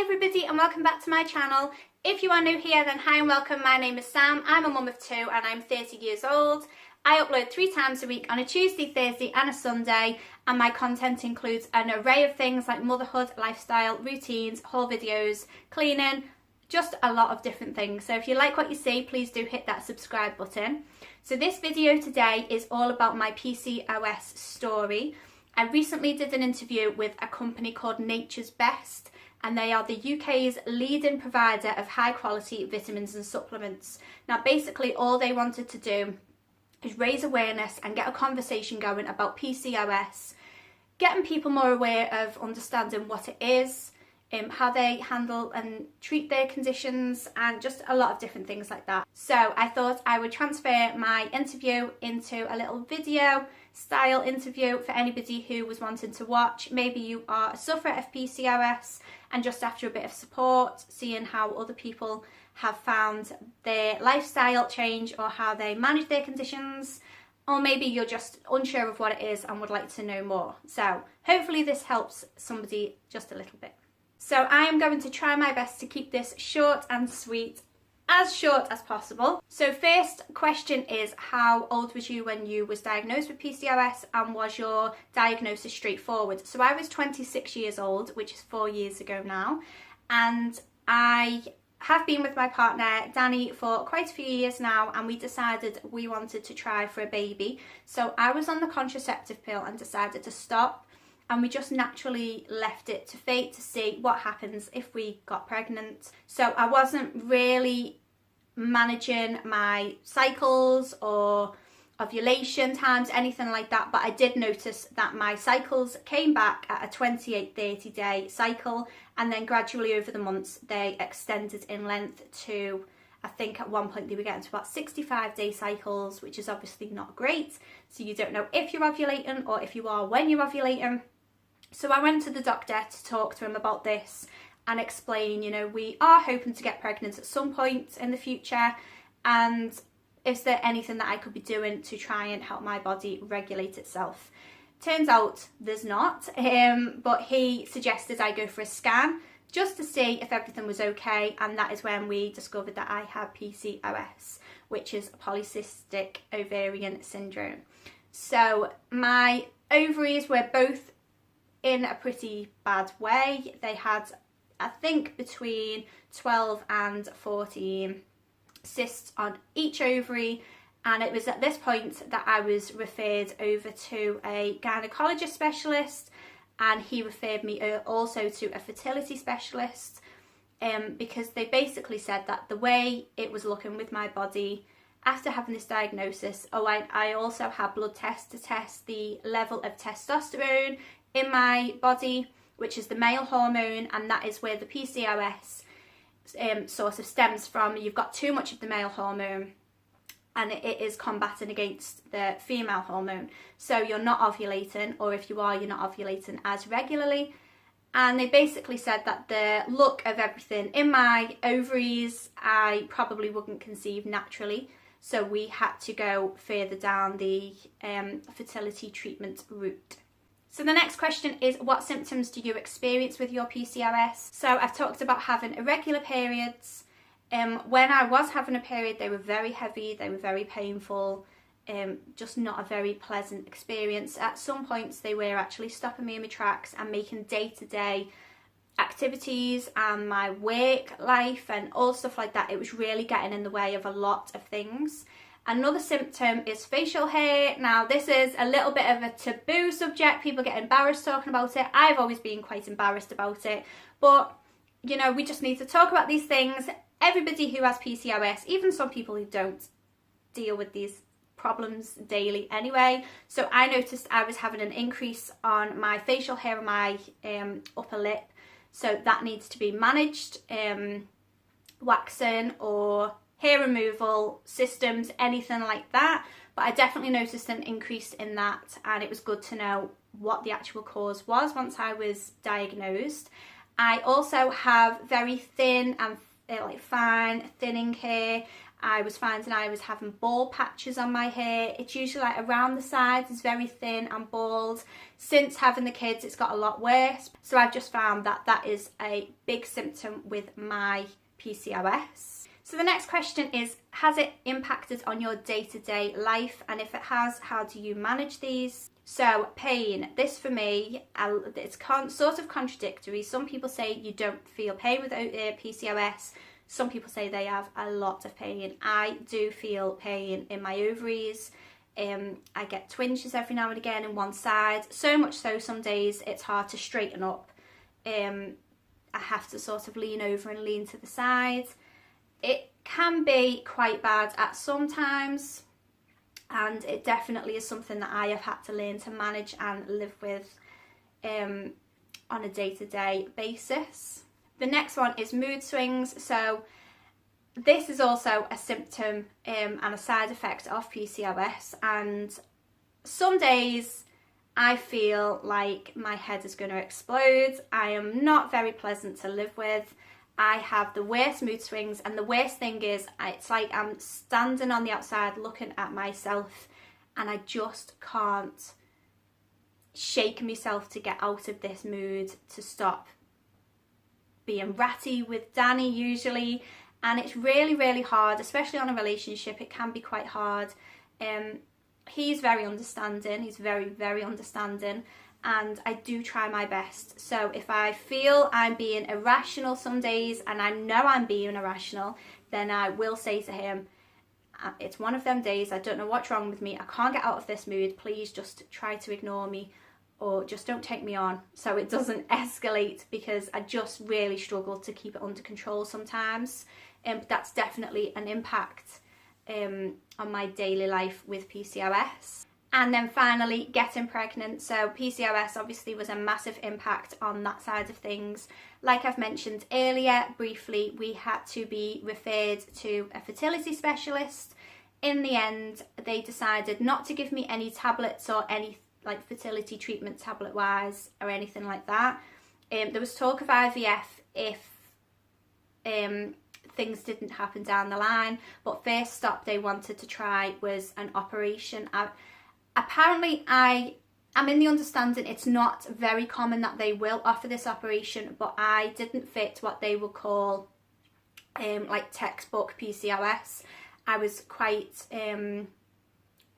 everybody and welcome back to my channel. If you are new here, then hi and welcome. My name is Sam. I'm a mum of two and I'm 30 years old. I upload 3 times a week on a Tuesday, Thursday and a Sunday, and my content includes an array of things like motherhood, lifestyle, routines, haul videos, cleaning, just a lot of different things. So if you like what you see, please do hit that subscribe button. So this video today is all about my PCOS story. I recently did an interview with a company called Nature's Best, and they are the UK's leading provider of high quality vitamins and supplements. Now basically all they wanted to do is raise awareness and get a conversation going about PCOS, getting people more aware of understanding what it is, how they handle and treat their conditions, and just a lot of different things like that. So I thought I would transfer my interview into a little video style interview for anybody who was wanting to watch. Maybe you are a sufferer of PCOS and just after a bit of support, seeing how other people have found their lifestyle change or how they manage their conditions, or maybe you're just unsure of what it is and would like to know more. So hopefully this helps somebody just a little bit. So I am going to try my best to keep this short and sweet, as short as possible. So first question is, how old was you when you was diagnosed with PCOS, and was your diagnosis straightforward? So I was 26 years old, which is 4 years ago now, and I have been with my partner Danny for quite a few years now, and we decided we wanted to try for a baby. So I was on the contraceptive pill and decided to stop, and we just naturally left it to fate to see what happens if we got pregnant. So I wasn't really managing my cycles or ovulation times, anything like that, but I did notice that my cycles came back at a 28-30 day cycle, and then gradually over the months they extended in length to, I think at one point they were getting to about 65-day cycles, which is obviously not great. So you don't know if you're ovulating or if you are when you're ovulating. So I went to the doctor to talk to him about this and explain, you know, we are hoping to get pregnant at some point in the future, and is there anything that I could be doing to try and help my body regulate itself? Turns out there's not, but he suggested I go for a scan just to see if everything was okay, and that is when we discovered that I had PCOS, which is Polycystic Ovarian Syndrome. So my ovaries were both in a pretty bad way. They had, I think, between 12 and 14 cysts on each ovary, and it was at this point that I was referred over to a gynecologist specialist, and he referred me also to a fertility specialist, because they basically said that the way it was looking with my body after having this diagnosis, I also had blood tests to test the level of testosterone in my body, which is the male hormone, and that is where the PCOS sort of stems from. You've got too much of the male hormone and it is combating against the female hormone, so you're not ovulating, or if you are, you're not ovulating as regularly. And they basically said that the look of everything in my ovaries, I probably wouldn't conceive naturally, so we had to go further down the fertility treatment route. So the next question is, what symptoms do you experience with your PCOS? So I've talked about having irregular periods. When I was having a period, they were very heavy, they were very painful, just not a very pleasant experience. At some points they were actually stopping me in my tracks and making day-to-day activities and my work life and all stuff like that. It was really getting in the way of a lot of things. Another symptom is facial hair. Now this is a little bit of a taboo subject. People get embarrassed talking about it. I've always been quite embarrassed about it, but you know, we just need to talk about these things. Everybody who has PCOS, even some people who don't, deal with these problems daily anyway. So I noticed I was having an increase on my facial hair and my upper lip, so that needs to be managed. Waxing or hair removal systems, anything like that, but I definitely noticed an increase in that, and it was good to know what the actual cause was once I was diagnosed. I also have very thin and like fine thinning hair, I was finding I was having bald patches on my hair. It's usually like around the sides, it's very thin and bald. Since having the kids, it's got a lot worse. So I've just found that that is a big symptom with my PCOS. So the next question is, has it impacted on your day-to-day life? And if it has, how do you manage these? So pain, this for me, it's sort of contradictory. Some people say you don't feel pain with PCOS. Some people say they have a lot of pain. I do feel pain in my ovaries. I get twinges every now and again in one side. So much so some days it's hard to straighten up. I have to sort of lean over and lean to the side. It can be quite bad at some times. And it definitely is something that I have had to learn to manage and live with on a day-to-day basis. The next one is mood swings. So this is also a symptom and a side effect of PCOS. And some days I feel like my head is going to explode. I am not very pleasant to live with. I have the worst mood swings, and the worst thing is it's like I'm standing on the outside looking at myself and I just can't shake myself to get out of this mood, to stop being ratty with Danny usually. And it's really, really hard, especially on a relationship. It can be quite hard. He's very understanding. He's very, very understanding. And I do try my best. So if I feel I'm being irrational some days, and I know I'm being irrational, then I will say to him, it's one of them days, I don't know what's wrong with me, I can't get out of this mood, please just try to ignore me, or just don't take me on, so it doesn't escalate, because I just really struggle to keep it under control sometimes. But that's definitely an impact on my daily life with PCOS. And then finally, getting pregnant. So PCOS obviously was a massive impact on that side of things. Like I've mentioned earlier, briefly, we had to be referred to a fertility specialist. In the end, they decided not to give me any tablets or any like fertility treatment tablet wise or anything like that. There was talk of IVF if things didn't happen down the line, but first stop they wanted to try was an operation. Apparently, I'm in the understanding it's not very common that they will offer this operation, but I didn't fit what they would call like textbook PCOS. I was quite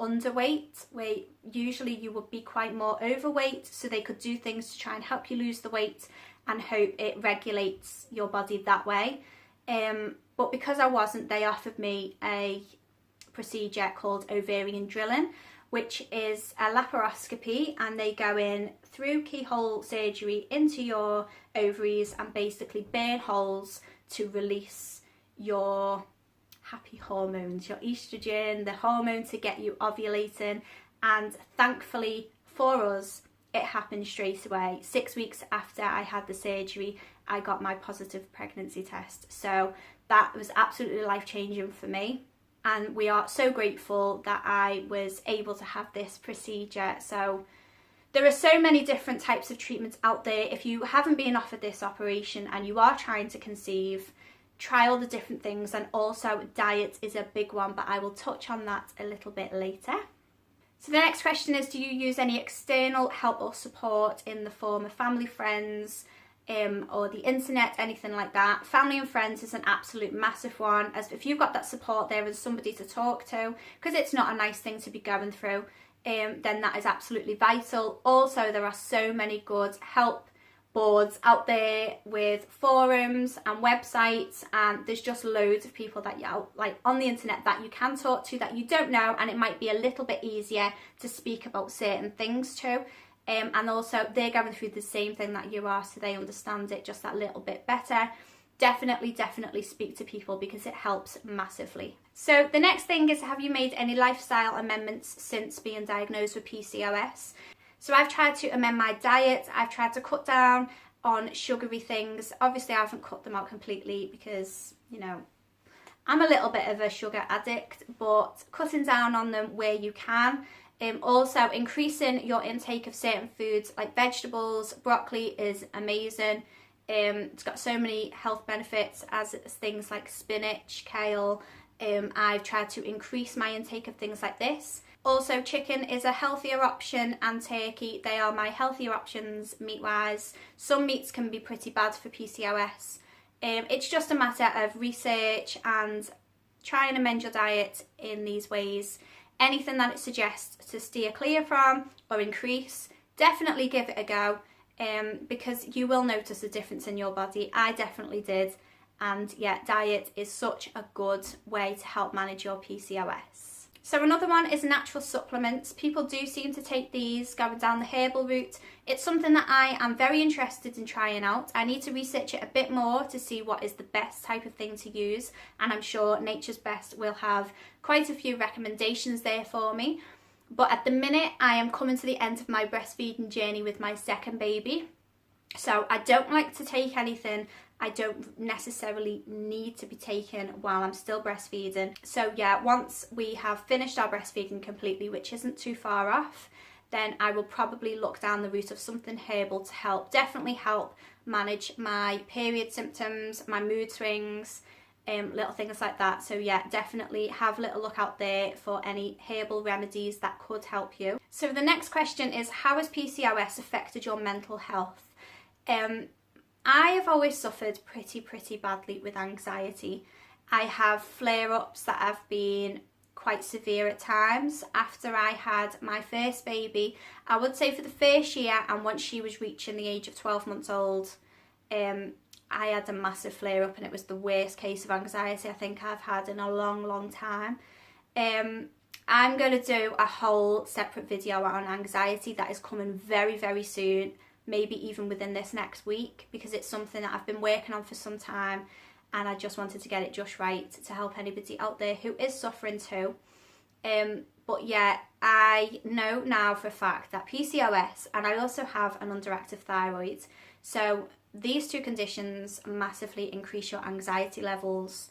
underweight, where usually you would be quite more overweight, so they could do things to try and help you lose the weight and hope it regulates your body that way. But because I wasn't, they offered me a procedure called ovarian drilling, which is a laparoscopy, and they go in through keyhole surgery into your ovaries and basically burn holes to release your happy hormones, your estrogen, the hormone to get you ovulating. And thankfully for us, it happened straight away. 6 weeks after I had the surgery, I got my positive pregnancy test. So that was absolutely life-changing for me. And we are so grateful that I was able to have this procedure. So there are so many different types of treatments out there. If you haven't been offered this operation and you are trying to conceive, try all the different things. And also diet is a big one, but I will touch on that a little bit later. So the next question is, do you use any external help or support in the form of family, friends, or the internet, anything like that? Family and friends is an absolute massive one, as if you've got that support there and somebody to talk to, because it's not a nice thing to be going through, then that is absolutely vital. Also, there are so many good help boards out there with forums and websites, and there's just loads of people that you like on the internet that you can talk to that you don't know, and it might be a little bit easier to speak about certain things to. And also they're going through the same thing that you are, so they understand it just that little bit better. Definitely speak to people, because it helps massively. So the next thing is, have you made any lifestyle amendments since being diagnosed with PCOS? So I've tried to amend my diet. I've tried to cut down on sugary things. Obviously I haven't cut them out completely, because, you know, I'm a little bit of a sugar addict, but cutting down on them where you can. Also increasing your intake of certain foods like vegetables. Broccoli is amazing. It's got so many health benefits, as things like spinach, kale, I've tried to increase my intake of things like this. Also, chicken is a healthier option, and turkey, they are my healthier options meat wise. Some meats can be pretty bad for PCOS. It's just a matter of research and try and amend your diet in these ways. Anything that it suggests to steer clear from or increase, definitely give it a go, because you will notice a difference in your body. I definitely did. And yeah, diet is such a good way to help manage your PCOS. So another one is natural supplements. People do seem to take these going down the herbal route. It's something that I am very interested in trying out. I need to research it a bit more to see what is the best type of thing to use, and I'm sure Nature's Best will have quite a few recommendations there for me. But at the minute, I am coming to the end of my breastfeeding journey with my second baby. So I don't like to take anything I don't necessarily need to be taken while I'm still breastfeeding. So yeah, once we have finished our breastfeeding completely, which isn't too far off, then I will probably look down the route of something herbal to help, definitely help manage my period symptoms, my mood swings, little things like that. So yeah, definitely have a little look out there for any herbal remedies that could help you. So the next question is, how has PCOS affected your mental health? I have always suffered pretty badly with anxiety. I have flare-ups that have been quite severe at times. After I had my first baby, I would say for the first year, and once she was reaching the age of 12 months old, I had a massive flare-up, and it was the worst case of anxiety I think I've had in a long time. I'm going to do a whole separate video on anxiety that is coming very soon, maybe even within this next week, because it's something that I've been working on for some time, and I just wanted to get it just right to help anybody out there who is suffering too. But yeah, I know now for a fact that PCOS, and I also have an underactive thyroid, so these two conditions massively increase your anxiety levels,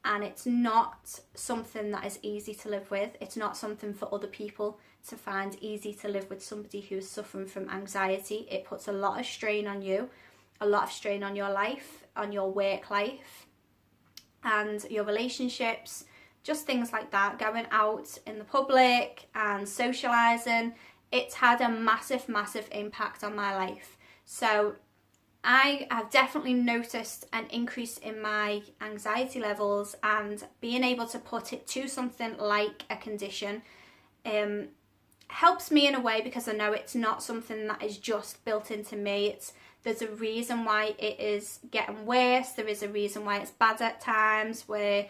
and it's not something that is easy to live with. It's not something for other people to find easy to live with, somebody who is suffering from anxiety. It puts a lot of strain on you, a lot of strain on your life, on your work life, and your relationships, just things like that, going out in the public and socialising. It's had a massive impact on my life. So I have definitely noticed an increase in my anxiety levels, and being able to put it to something like a condition helps me in a way, because I know it's not something that is just built into me. There's a reason why it is getting worse. There is a reason why it's bad at times, where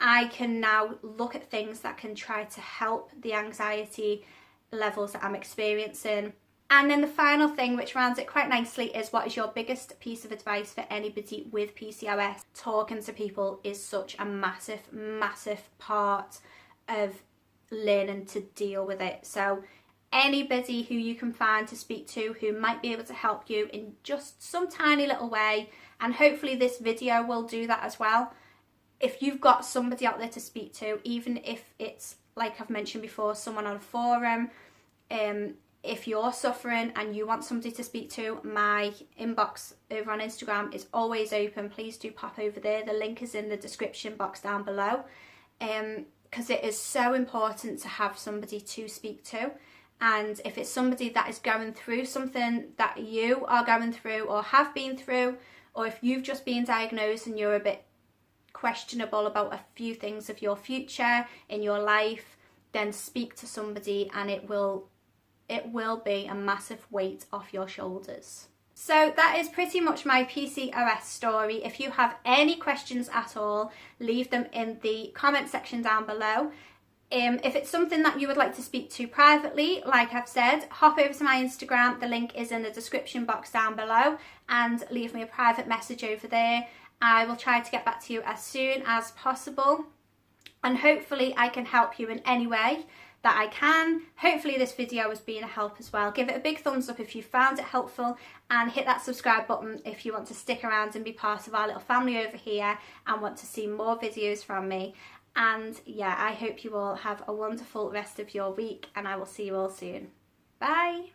I can now look at things that can try to help the anxiety levels that I'm experiencing. And then the final thing, which rounds it quite nicely, is what is your biggest piece of advice for anybody with PCOS? Talking to people is such a massive part of learning to deal with it. So anybody who you can find to speak to who might be able to help you in just some tiny little way, and hopefully this video will do that as well. If you've got somebody out there to speak to, even if it's, like I've mentioned before, someone on a forum, if you're suffering and you want somebody to speak to, my inbox over on Instagram is always open. Please do pop over there. The link is in the description box down below, because it is so important to have somebody to speak to. And if it's somebody that is going through something that you are going through or have been through, or if you've just been diagnosed and you're a bit questionable about a few things of your future in your life, then speak to somebody, and it will be a massive weight off your shoulders. So that is pretty much my PCOS story. If you have any questions at all, leave them in the comment section down below. If it's something that you would like to speak to privately, like I've said, hop over to my Instagram. The link is in the description box down below, and leave me a private message over there. I will try to get back to you as soon as possible, and hopefully I can help you in any way that I can. Hopefully this video has been a help as well. Give it a big thumbs up if you found it helpful, and hit that subscribe button if you want to stick around and be part of our little family over here and want to see more videos from me. And yeah, I hope you all have a wonderful rest of your week, and I will see you all soon. Bye!